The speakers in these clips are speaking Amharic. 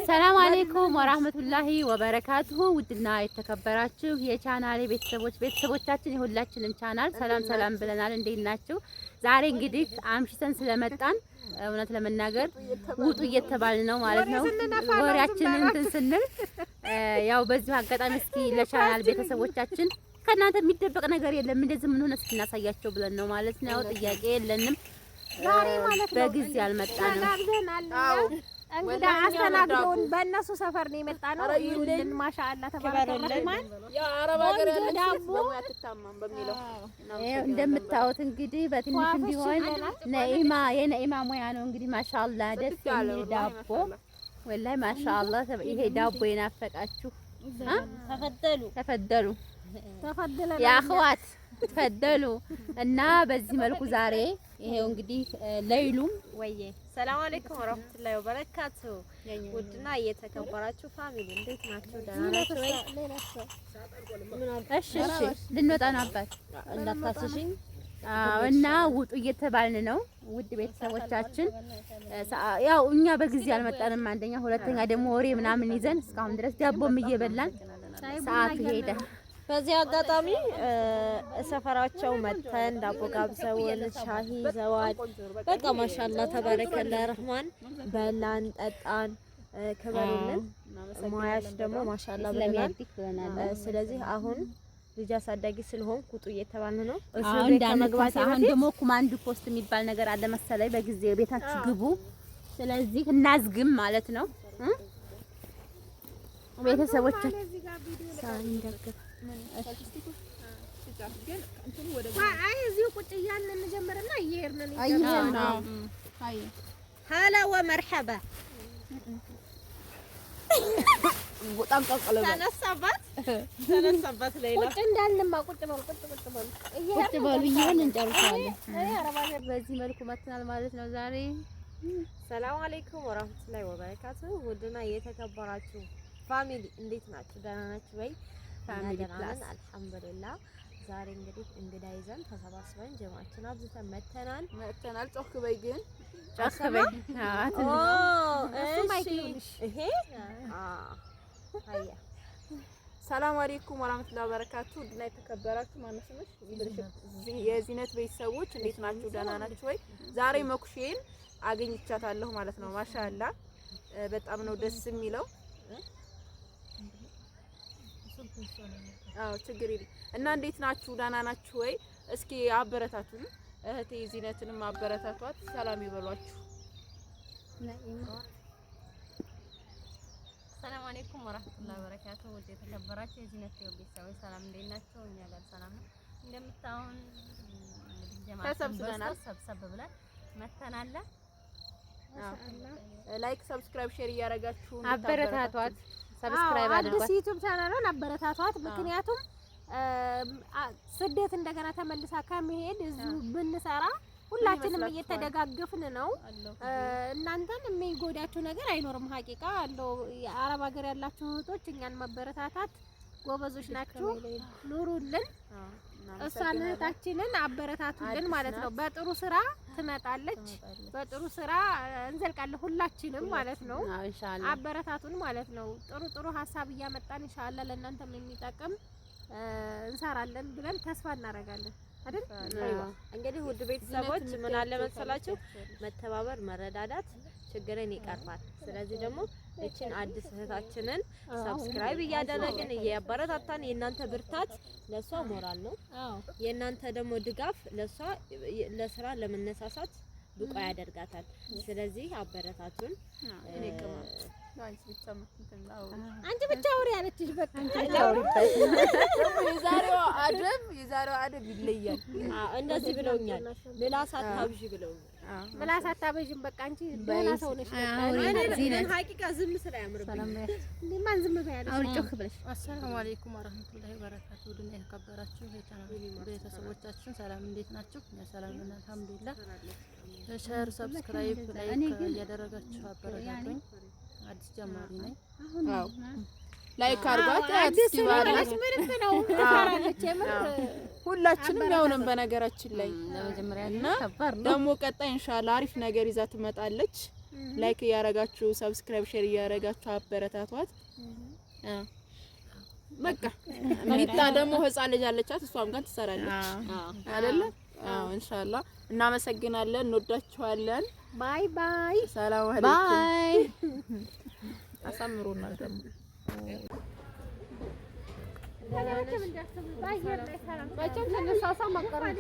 ሰላም አለይኩም ወራህመቱላሂ ወበረካቱሁ። ውድና የተከበራችሁ የቻናሌ ቤተሰቦቻችን የሁላችንም ቻናል ሰላም ብለናል። እንዴት ናችሁ? ዛሬ እንግዲህ አምሽተን ስለመጣን እውነት ለመናገር ውጡ እየተባልን ነው ማለት ነው። ወሬያችንን እንትን ስንል ያው በዚህ አጋጣሚ እስኪ ለቻናል ቤተሰቦቻችን ከእናንተ የሚደበቅ ነገር የለም እንደዚህ ምን ሆነ እስኪናሳያቸው ብለን ነው ማለት ነው። ጥያቄ የለንም ዛሬ ማለት ነው። በጊዜ አልመጣንም። አዎ እንግዳ አስተናግዶን በእነሱ ሰፈር ነው የመጣነው። ይሁን ማሻአላ ተባረከ። ያ አረብ ሀገር ያለች ነው ያትታማም በሚለው እንደምታዩት እንግዲህ በትንሽም ቢሆን የነኢማ ሙያ ነው እንግዲህ ማሻአላ ደስ የሚል ዳቦ ወላሂ ማሻአላ። ይሄ ዳቦ የናፈቃችሁ ተፈደሉ ያ አኽዋት ተፈደሉ እና በዚህ መልኩ ዛሬ ይሄው እንግዲህ ለይሉም ወዬ ሰላም አለይኩም ወራህመቱላሂ ወበረካቱ። ውድና እየተከበራችሁ ፋሚሊ እንዴት ናችሁ? ደህና ናችሁ ወይ? እሺ ልንወጣ ነው አባት እንዳታስሽኝ። እና ውጡ እየተባልን ነው ውድ ቤተሰቦቻችን። ያው እኛ በጊዜ አልመጣንም አንደኛ፣ ሁለተኛ ደግሞ ወሬ ምናምን ይዘን እስካሁን ድረስ ዳቦም እየበላን ሰዓቱ ሄደ። በዚህ አጋጣሚ ሰፈራቸው መተን ዳቦ ጋብዘውን ሻሂ ዘዋል በቃ ማሻአላ ተባረከለ ረህማን በላን ጠጣን ከበሩልን ማያሽ ደግሞ ማሻአላ ብለናል። ስለዚህ አሁን ልጅ አሳዳጊ ስለሆን ቁጡ እየተባልን ነው። አሁን ዳመግባት አሁን ደግሞ ኮማንድ ፖስት የሚባል ነገር አለ መሰለኝ። በጊዜ ቤታችሁ ግቡ። ስለዚህ እናዝግም ማለት ነው ቤተሰቦቻችን ሳንደግፍ እዚሁ ቁጭ እያልን እንጀምርና እየሄድን ነው። ሀላ ወመርሐባ በጣም ቀቀለ ተነሳባት ሌላ ቁጭ እንዳልንማ ቁጭ በሉ እየሄድን እንጨርሳለን። በዚህ መልኩ መጥተናል ማለት ነው ዛሬ። ሰላም አለይኩም ወራህመቱላሂ ወበረካቱ። ውድና የተከበራችሁ ፋሚሊ እንዴት ናችሁ? ደህና ናችሁ ወይ? ፋሚሊ ፕላስ አልሐምዱሊላህ። ዛሬ እንግዲህ እንግዳ ይዘን ተሰባስበን ጀማዓችን አብዝተን መተናል። ጮክ በይ ግን ጮክ በይ። ይሄ አያ ሰላም አለይኩም ወራህመቱላሂ ወበረካቱ። ውድና የተከበራችሁ ማነስነሽ የዚነት ቤተሰቦች እንዴት ናችሁ? ደህና ናችሁ ወይ? ዛሬ መኩሼን አገኝቻታለሁ ማለት ነው። ማሻአላ በጣም ነው ደስ የሚለው። አዎ ችግር የለም። እና እንዴት ናችሁ? ደህና ናችሁ ወይ? እስኪ አበረታቱን። እህቴ ዚነትንም አበረታቷት። ሰላም ይበሏችሁ። ሰላም አለይኩም ወራህመቱላሂ ወበረካቱ። ወደ ተከበራችሁ የዚነት ቤተሰቦች ሰላም እንዴት ናችሁ? እኛ ጋር ሰላም ነው። እንደምታውን ተሰብስበናል። ሰብሰብ ብለን መተናል። ላይክ ሰብስክራይብ ሼር እያደረጋችሁ አበረታቷት። ሰብስክራይብ አድርጓት። አዲስ ዩቲዩብ ቻናሏን አበረታቷት። ምክንያቱም ስደት እንደገና ተመልሳ ከመሄድ እዚሁ ብንሰራ ሁላችንም እየተደጋገፍን ነው። እናንተን የሚጎዳችሁ ነገር አይኖርም። ሀቂቃ እንደው የአረብ ሀገር ያላችሁ እህቶች እኛን ማበረታታት ጎበዞች ናችሁ። ኑሩልን። እሷን እህታችንን አበረታቱልን ማለት ነው። በጥሩ ስራ ትመጣለች። በጥሩ ስራ እንዘልቃለን ሁላችንም ማለት ነው። አበረታቱን ማለት ነው። ጥሩ ሀሳብ እያመጣን ኢንሻአላህ ለእናንተም የሚጠቅም እንሰራለን ብለን ተስፋ እናደርጋለን አይደል? እንግዲህ ውድ ቤተሰቦች ምን አለ መሰላችሁ፣ መተባበር መረዳዳት ችግርን ይቀርፋል። ስለዚህ ደግሞ እቺን አዲስ እህታችንን ሰብስክራይብ እያደረግን እያበረታታን የእናንተ ብርታት ለሷ ሞራል ነው። የእናንተ ደግሞ ድጋፍ ለሷ ለስራ ለመነሳሳት ብቁ ያደርጋታል። ስለዚህ አበረታቱን። አንቺ ብቻ አውሪ ያለችሽ በቃ የዛሬው አደብ ይለያል። እንደዚህ ብለውኛል። ምላስ አታብዢ ብለውኛል። ምላስ አታብዢም በቃ አንቺ ደህና ሰው ነሽ። ሀቂቃ ዝም ስለ ያምርብኝ ማን ዝም በያለሽ? አውርጮክ ብለሽ። አሰላሙ አለይኩም ወራህመቱላሂ ወበረካቱ። ውድና የተከበራችሁ የቻናል ቤተሰቦቻችን ሰላም እንዴት ናችሁ? እኛ ሰላም ነን አልሐምዱሊላህ። ሼር ሰብስክራይብ ላይክ እያደረጋችሁ አበረታቱኝ። አዲስ ጀማሪ ነኝ። አዎ ላይክ አርጓት። አትስባለች ምንም ነው ታራለች የምር ሁላችንም ያው ነን በነገራችን ላይ ለመጀመሪያ እና ከባድ ነው። ደግሞ ቀጣይ ኢንሻአላህ አሪፍ ነገር ይዛ ትመጣለች። ላይክ እያረጋችሁ ሰብስክራይብ ሼር እያረጋችሁ አበረታቷት። በቃ ሚጣ ደግሞ ህፃን ልጅ አለቻት እሷም ጋር ትሰራለች አይደለ? አዎ ኢንሻአላህ። እናመሰግናለን፣ እንወዳችኋለን። ባይ ባይ። ሰላም አለይኩም ባይ። አሳምሩና ደግሞ መቼም ስንሳሳ መቀረጥ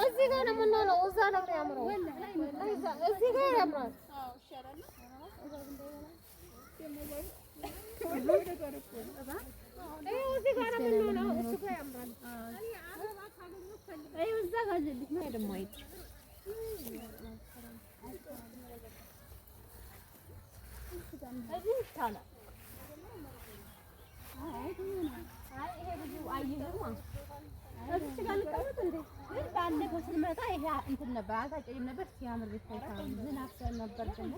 እዚህ ጋር ነው የምንሆነው። እዛ ነው የሚያምረው። እዚህ ጋር ያምራል። እዚህ ጋር ነው የምንሆነው። እሱ ጋር ያምራል። እዛ ጋር ልጅ ነው ደግሞ አይጥ እዚህ ይሻላል። ይሄ ብዙ አይይዝማ። እዚህ ጋር ልቀመጥ እንዴ? ባለፈው ስንመጣ ይሄ እንትን ነበር፣ አልታጨኝም ነበር። ሲያምር ብታይ ዝናብ ነበር ደግሞ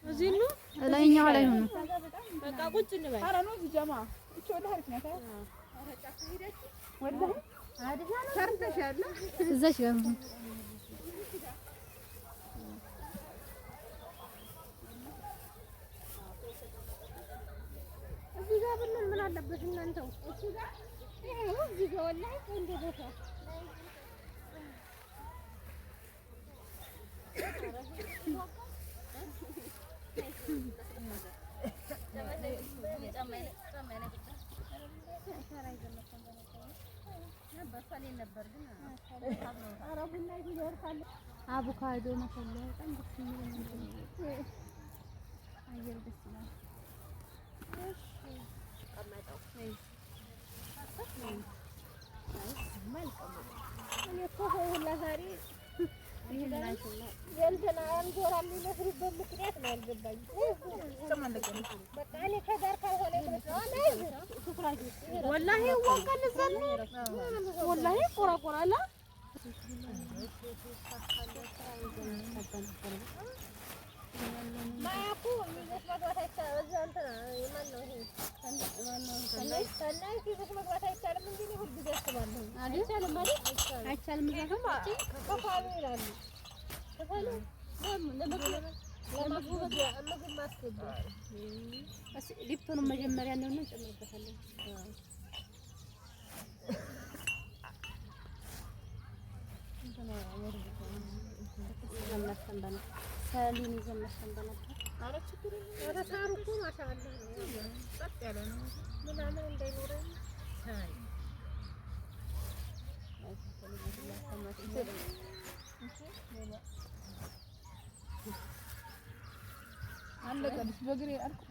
እዚህ ነው ላይኛው ላይ ሆኖ በቃ ቁጭ እንበል። ኧረ ነው እዚህ ጀማ እቺ ወደ ሀሪፍ ናት። ወደ አዲስ ነው ሰርተሻል። እዛች ጋር ነው እዚህ ጋር ብንል ምን አለበት እናንተው? እዚህ ጋር ይሄው እዚህ ጋር ወላሂ ቆንጆ ቦታ አቮካዶ መሰለ በጣም ደስ የሚል አየር ደስ ይላል። እኔ እኮ ሁላ ዛሬ የእንትና አንጎራ የሚመስሉበት ምክንያት ነው ያልገባኝ። በቃ እኔ ከዳር ካልሆነ ወላሂ ወንቀልዘን ወላሂ ቆራቆራላ ማያኩ ሚዘት መግባት አይቻልም። እዛ እንትና የማን ነው ይሄ ሰናይ ፊት መግባት አይቻልም እንጂ እኔ ሁልጊዜ አስባለሁ አይቻልም ማለት አይቻልም። እዛ ጋር ከፋሉ ይላሉ። ከፋሉ ለምግብ ማስገባ ሊፕቶኑን መጀመሪያ ነው እንጨምርበታለን። ሰሊን ይዘን ነበር። ኧረ ችግር የለም። ኧረ ሳሩ እኮ ማሻአላህ ነው። ጸጥ ያለ ነው ምናምን እንዳይኖረኝ አለቀልሽ በግሬ አልኩ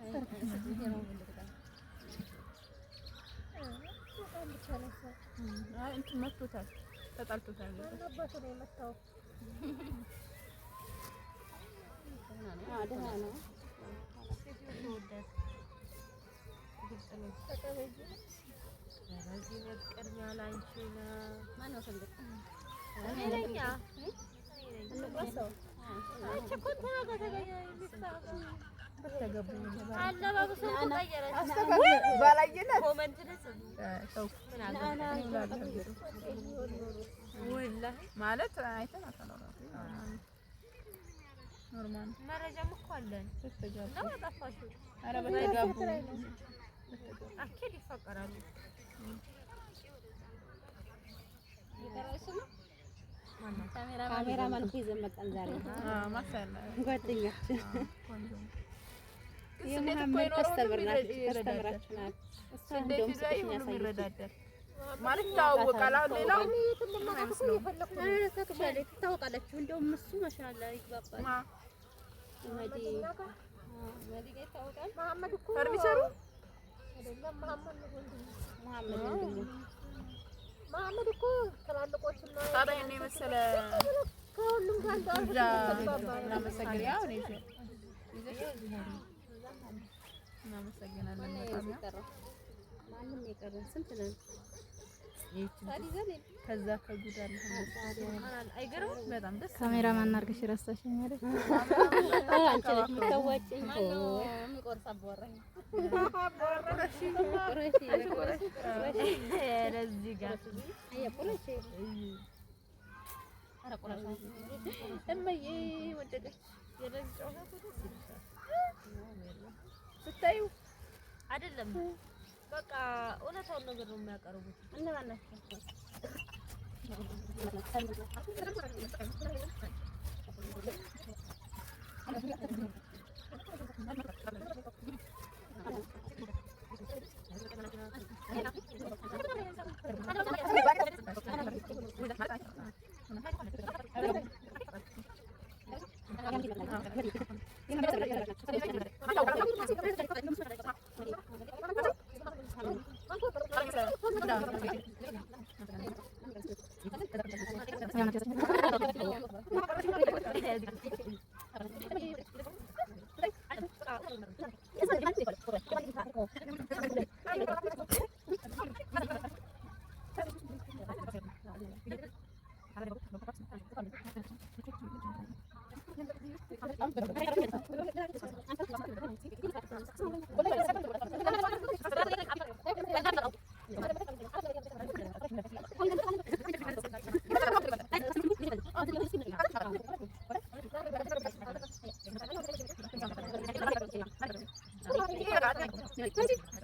እንትን መጥቶታል ተጣልቶታል አባቱ ነው የመታው ደህና ነው ማለት አይተናታል ኖርማል መረጃም እኮ አለን ነው አጠፋሽው ኧረ በተጋቡ አኪድ ይፈቀራሉ ካሜራማን እኮ ይዘን መጣን ዛሬ ማሻአላ ጓደኛችን የመሐመድ ከስተምር ናት እሷ እንደውም ስልክሽን ያሳየች ማለት ታወቃላ ሌላው ትታወቃለች እንደውም እሱ ማሻአላ ይግባባል መሐመድ እኮ ፈርሚቸሩ አይደለም መሐመድ ወንድሙ መሐመድ እኮ ትላልቆችና ታዲያ እኔ መሰለ ከሁሉም ጋር እናመሰግናለን ያው ነው እናመሰግናለን ማንም የቀረን ስንት ነን ከዛ ከጉዳል አይገርም በጣም ደስ ካሜራማን አድርገሽ ረሳሽኝ አይደል? አንቺ ነሽ የምትወጪኝ የሚቆርስ አባወራኝ ለዚህ ጋር እመዬ ወደቀች የለዚህ ጨዋታ ስታዩ አይደለም በቃ እውነታውን ነገር ነው የሚያቀርቡት። እነማን ናቸው? Thank you.